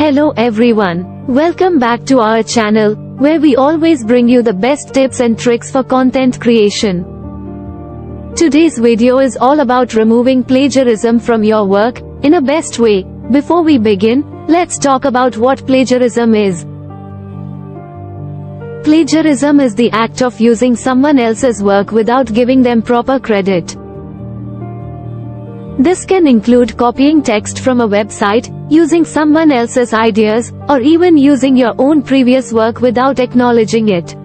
Hello everyone, welcome back to our channel, where we always bring you the best tips and tricks for content creation. Today's video is all about removing plagiarism from your work, in a best way. Before we begin, let's talk about what plagiarism is. Plagiarism is the act of using someone else's work without giving them proper credit. This can include copying text from a website, using someone else's ideas, or even using your own previous work without acknowledging it.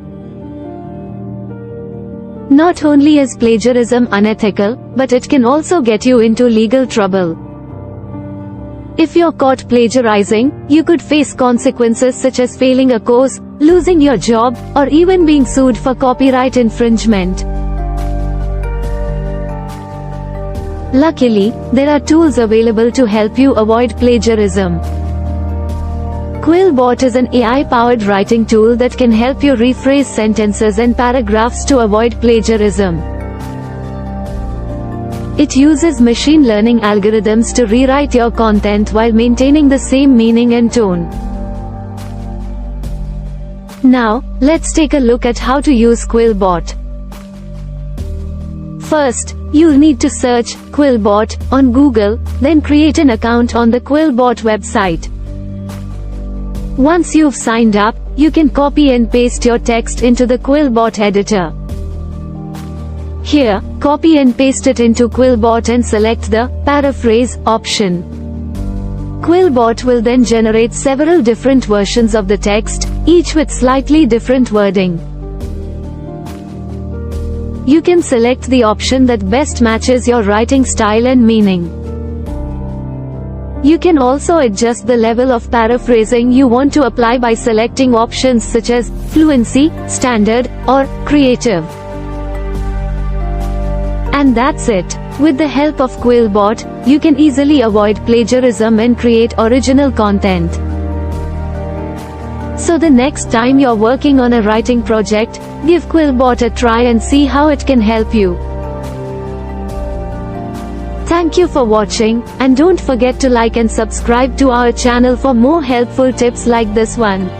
Not only is plagiarism unethical, but it can also get you into legal trouble. If you're caught plagiarizing, you could face consequences such as failing a course, losing your job, or even being sued for copyright infringement. Luckily, there are tools available to help you avoid plagiarism. Quillbot is an AI-powered writing tool that can help you rephrase sentences and paragraphs to avoid plagiarism. It uses machine learning algorithms to rewrite your content while maintaining the same meaning and tone. Now, let's take a look at how to use Quillbot. First, you'll need to search Quillbot on Google, then create an account on the Quillbot website. Once you've signed up, you can copy and paste your text into the Quillbot editor. Here, copy and paste it into Quillbot and select the Paraphrase option. Quillbot will then generate several different versions of the text, each with slightly different wording. You can select the option that best matches your writing style and meaning. You can also adjust the level of paraphrasing you want to apply by selecting options such as fluency, standard, or creative. And that's it. With the help of Quillbot, you can easily avoid plagiarism and create original content. So the next time you're working on a writing project, give Quillbot a try and see how it can help you. Thank you for watching, and don't forget to like and subscribe to our channel for more helpful tips like this one.